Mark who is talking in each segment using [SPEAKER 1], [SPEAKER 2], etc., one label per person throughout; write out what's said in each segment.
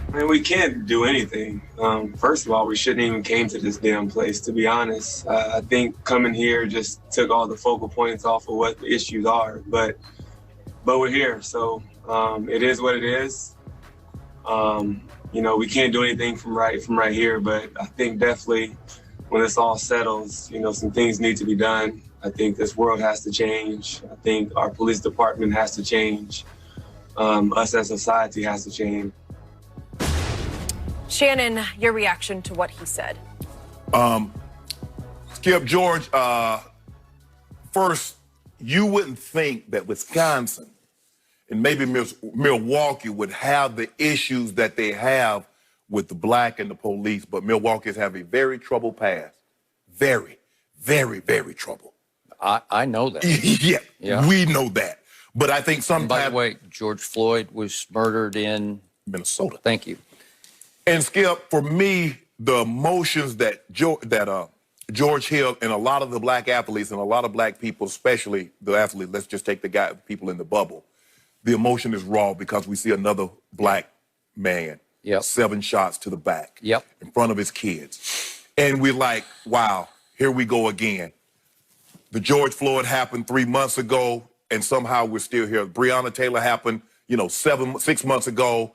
[SPEAKER 1] I mean, we can't do anything. First of all, we shouldn't even came to this damn place, to be honest. I think coming here just took all the focal points off of what the issues are. But we're here, so it is what it is. We can't do anything from right here, but I think definitely when this all settles, some things need to be done. I think this world has to change. I think our police department has to change. Us as a society has to change.
[SPEAKER 2] Shannon, your reaction to what he said?
[SPEAKER 3] Skip, George, first, you wouldn't think that Wisconsin and maybe Milwaukee would have the issues that they have with the black and the police, but Milwaukee's have a very troubled past. Very, very, very troubled.
[SPEAKER 4] I know that.
[SPEAKER 3] Yeah, we know that. But I think sometimes...
[SPEAKER 4] By the way, George Floyd was murdered in...
[SPEAKER 3] Minnesota.
[SPEAKER 4] Thank you.
[SPEAKER 3] And Skip, for me, the emotions that George Hill and a lot of the black athletes and a lot of black people, especially the athletes, let's just take the people in the bubble, the emotion is raw because we see another black man, 7 shots to the back in front of his kids. And we're like, wow, here we go again. The George Floyd happened 3 months ago, and somehow we're still here. Breonna Taylor happened, 6 months ago.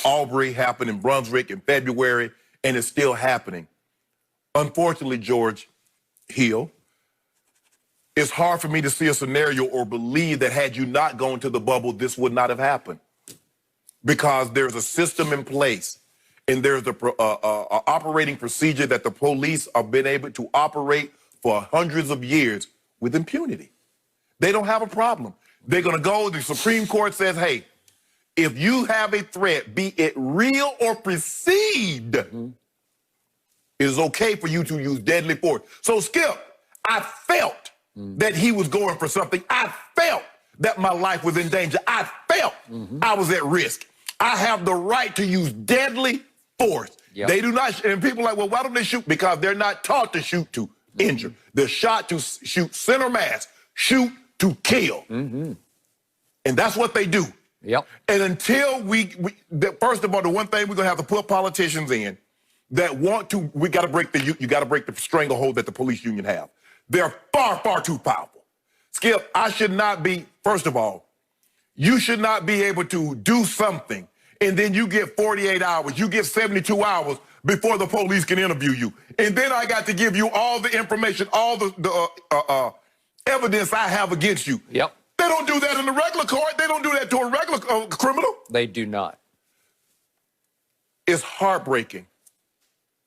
[SPEAKER 3] Aubrey happened in Brunswick in February, and it's still happening. Unfortunately, George Hill, it's hard for me to see a scenario or believe that had you not gone to the bubble, this would not have happened. Because there's a system in place, and there's a operating procedure that the police have been able to operate for hundreds of years with impunity. They don't have a problem. They're going to go, the Supreme Court says, hey, if you have a threat, be it real or perceived, it is okay for you to use deadly force. So, Skip, I felt that he was going for something. I felt that my life was in danger. I felt I was at risk. I have the right to use deadly force. They do not, and people are like, well, why don't they shoot? Because they're not taught to shoot to injure. They're shot to shoot center mass, shoot to kill. And that's what they do. And until first of all, the one thing we're gonna have to put politicians in that want to, you gotta break the stranglehold that the police union have. They're far, far too powerful. Skip, I should not be, first of all, you should not be able to do something and then you get 48 hours, you get 72 hours before the police can interview you. And then I got to give you all the information, all the evidence I have against you. They don't do that in the regular court. They don't do that to a regular criminal.
[SPEAKER 4] They do not.
[SPEAKER 3] It's heartbreaking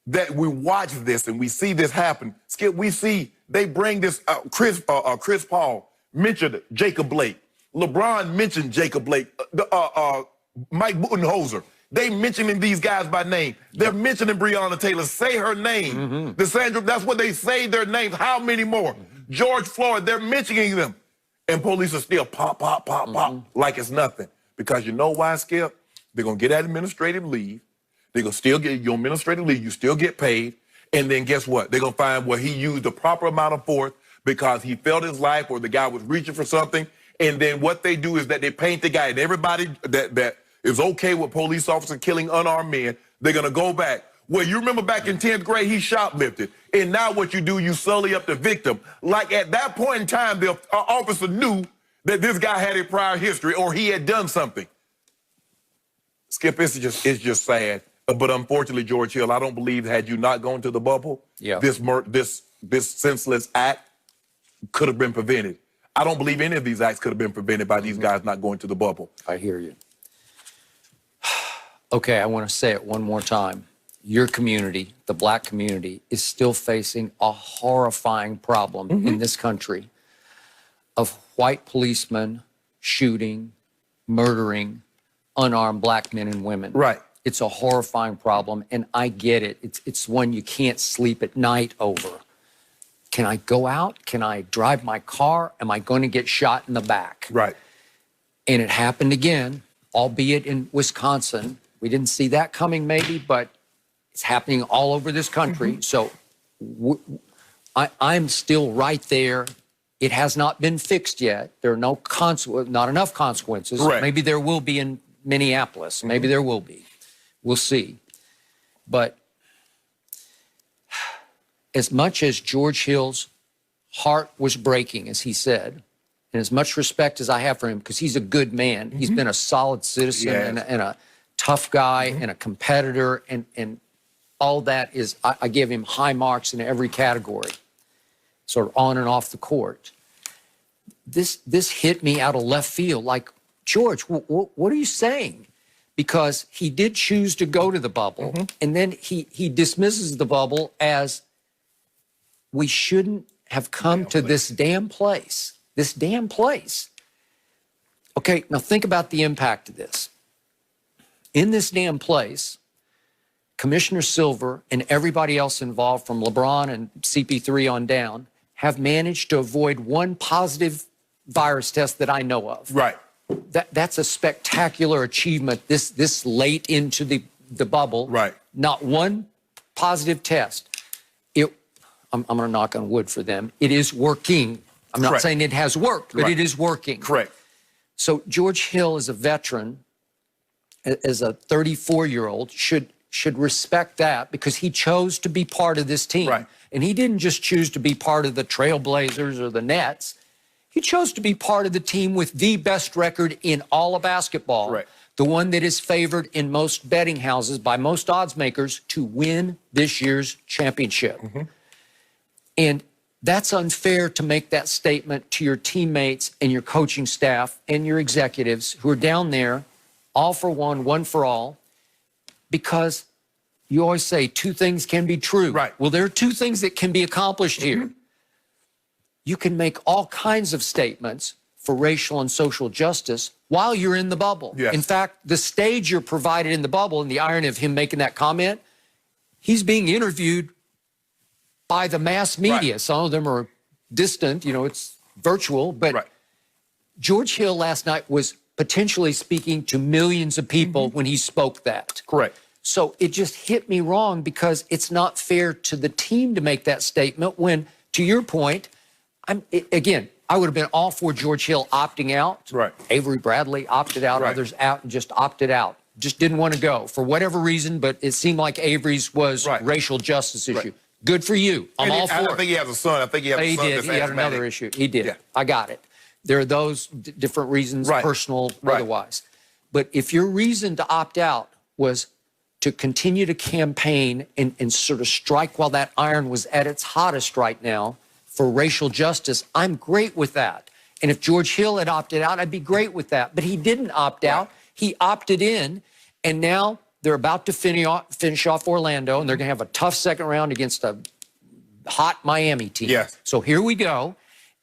[SPEAKER 3] that we watch this and we see this happen. Skip, we see they bring this, Chris Paul mentioned Jacob Blake. LeBron mentioned Jacob Blake. Mike Budenholzer. They mentioning these guys by name. They're mentioning Breonna Taylor. Say her name. Sandra, that's what they say their names. How many more? George Floyd, they're mentioning them. And police are still pop, pop, pop, pop, like it's nothing. Because you know why, Skip? They're going to get that administrative leave. They're going to still get your administrative leave. You still get paid. And then guess what? They're going to find where he used the proper amount of force because he felt his life or the guy was reaching for something. And then what they do is that they paint the guy. And everybody that is okay with police officers killing unarmed men, they're going to go back. Well, you remember back in 10th grade, he shoplifted. And now what you do, you sully up the victim. Like at that point in time, the officer knew that this guy had a prior history or he had done something. Skip, it's just sad. But unfortunately, George Hill, I don't believe had you not gone to the bubble, this senseless act could have been prevented. I don't believe any of these acts could have been prevented by these guys not going to the bubble.
[SPEAKER 4] I hear you. Okay, I want to say it one more time. Your community, the black community, is still facing a horrifying problem in this country of white policemen shooting, murdering unarmed black men and women.
[SPEAKER 3] Right.
[SPEAKER 4] It's a horrifying problem, and I get it. It's one you can't sleep at night over. Can I go out? Can I drive my car? Am I going to get shot in the back?
[SPEAKER 3] Right.
[SPEAKER 4] And it happened again, albeit in Wisconsin. We didn't see that coming maybe, but it's happening all over this country. So I'm still right there. It has not been fixed yet. There are not enough consequences.
[SPEAKER 3] Right.
[SPEAKER 4] Maybe there will be in Minneapolis. Maybe there will be. We'll see. But as much as George Hill's heart was breaking, as he said, and as much respect as I have for him, because he's a good man, he's been a solid citizen and a tough guy and a competitor, and all that is, I give him high marks in every category, sort of on and off the court. This hit me out of left field, like, George, what are you saying? Because he did choose to go to the bubble, and then he dismisses the bubble as we shouldn't have come to this damn place. This damn place. Okay, now think about the impact of this. In this damn place, Commissioner Silver and everybody else involved, from LeBron and CP3 on down, have managed to avoid one positive virus test that I know of.
[SPEAKER 3] Right.
[SPEAKER 4] That's a spectacular achievement this late into the bubble.
[SPEAKER 3] Right.
[SPEAKER 4] Not one positive test. I'm going to knock on wood for them. It is working. I'm not saying it has worked, but it is working.
[SPEAKER 3] Correct.
[SPEAKER 4] So George Hill, as a veteran, as a 34-year-old, should respect that, because he chose to be part of this team.
[SPEAKER 3] Right.
[SPEAKER 4] And he didn't just choose to be part of the Trailblazers or the Nets. He chose to be part of the team with the best record in all of basketball.
[SPEAKER 3] Right.
[SPEAKER 4] The one that is favored in most betting houses by most odds makers to win this year's championship. And that's unfair to make that statement to your teammates and your coaching staff and your executives who are down there, all for one, one for all, because you always say two things can be true.
[SPEAKER 3] Right.
[SPEAKER 4] Well, there are two things that can be accomplished here. You can make all kinds of statements for racial and social justice while you're in the bubble.
[SPEAKER 3] Yes.
[SPEAKER 4] In fact, the stage you're provided in the bubble, and the irony of him making that comment, he's being interviewed by the mass media.
[SPEAKER 3] Right.
[SPEAKER 4] Some of them are distant, you know, it's virtual, but George Hill last night was potentially speaking to millions of people when he spoke that.
[SPEAKER 3] Correct.
[SPEAKER 4] So it just hit me wrong, because it's not fair to the team to make that statement when, to your point, again, I would have been all for George Hill opting out.
[SPEAKER 3] Right.
[SPEAKER 4] Avery Bradley opted out, others out, and just opted out. Just didn't want to go for whatever reason, but it seemed like Avery's was racial justice issue. Good for you. I'm all for it.
[SPEAKER 3] I think he has a son. I think he has a son.
[SPEAKER 4] He did. He had another issue. He did.
[SPEAKER 3] Yeah.
[SPEAKER 4] I got it. There are those different reasons, personal, otherwise. But if your reason to opt out was to continue to campaign and sort of strike while that iron was at its hottest right now for racial justice, I'm great with that. And if George Hill had opted out, I'd be great with that. But he didn't opt out. He opted in, and now they're about to finish off Orlando, and they're going to have a tough second round against a hot Miami team.
[SPEAKER 3] Yes.
[SPEAKER 4] So here we go.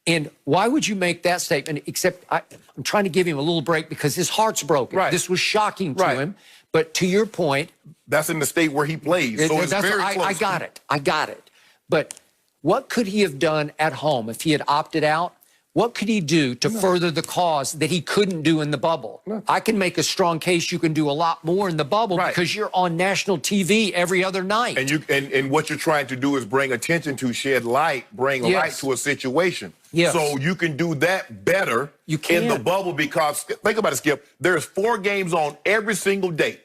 [SPEAKER 4] And why would you make that statement? Except I'm trying to give him a little break because his heart's broken.
[SPEAKER 3] Right.
[SPEAKER 4] This was shocking to him. But to your point,
[SPEAKER 3] that's in the state where he plays. So it's very close.
[SPEAKER 4] I got it. I got it. But what could he have done at home if he had opted out? What could he do to further the cause that he couldn't do in the bubble? I can make a strong case you can do a lot more in the bubble because you're on national TV every other night.
[SPEAKER 3] And what you're trying to do is bring attention to, shed light, bring light to a situation. So you can do that better in the bubble, because think about it, Skip. There's 4 games on every single day.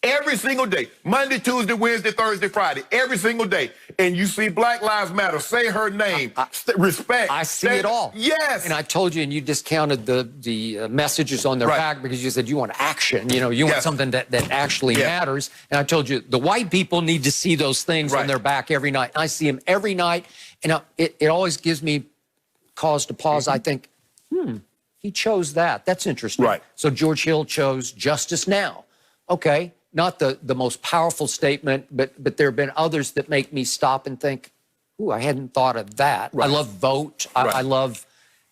[SPEAKER 3] Every single day. Monday, Tuesday, Wednesday, Thursday, Friday. Every single day. And you see Black Lives Matter. Say her name. Respect.
[SPEAKER 4] I see it all.
[SPEAKER 3] Yes.
[SPEAKER 4] And I told you, and you discounted the messages on their back because you said you want action. You know, you want something that actually matters. And I told you, the white people need to see those things on their back every night. And I see them every night. And it always gives me cause to pause. I think, he chose that. That's interesting. So George Hill chose justice now. Okay. Not the most powerful statement, but there have been others that make me stop and think, ooh, I hadn't thought of that. I love vote. I love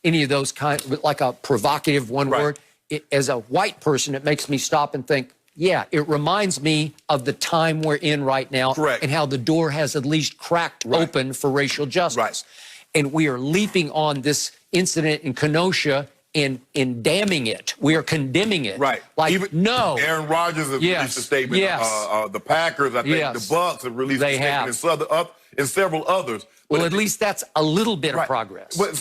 [SPEAKER 4] any of those kinds, like a provocative one word. As a white person, it makes me stop and think, yeah, it reminds me of the time we're in right now and how the door has at least cracked open for racial justice. And we are leaping on this incident in Kenosha in damning it. We are condemning it. Like, even no.
[SPEAKER 3] Aaron Rodgers has released a statement. The Packers, I think the Bucks have released a statement. And so and several others.
[SPEAKER 4] Well, at least that's a little bit of progress.
[SPEAKER 3] But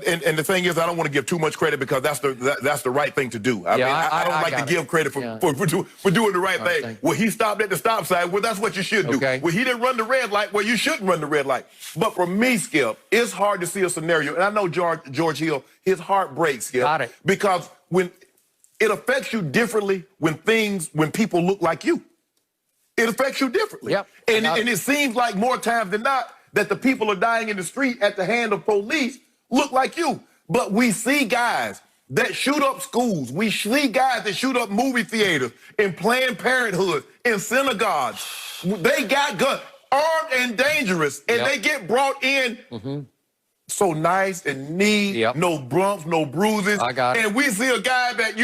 [SPEAKER 3] the thing is, I don't want to give too much credit because that's the right thing to do. I don't like to give credit for doing the right thing. Well, he stopped at the stop sign. Well, that's what you should do. Okay. Well, he didn't run the red light. Well, you shouldn't run the red light. But for me, Skip, it's hard to see a scenario, and I know George Hill, his heart breaks, Skip.
[SPEAKER 4] Got it.
[SPEAKER 3] Because when it affects you differently when people look like you. It affects you differently.
[SPEAKER 4] Yep.
[SPEAKER 3] And it seems like more times than not that the people are dying in the street at the hand of police look like you. But we see guys that shoot up schools. We see guys that shoot up movie theaters, in Planned Parenthood, in synagogues. They got guns, armed and dangerous, and they get brought in so nice and neat, no bumps, no bruises.
[SPEAKER 4] I got it.
[SPEAKER 3] And we see a guy that,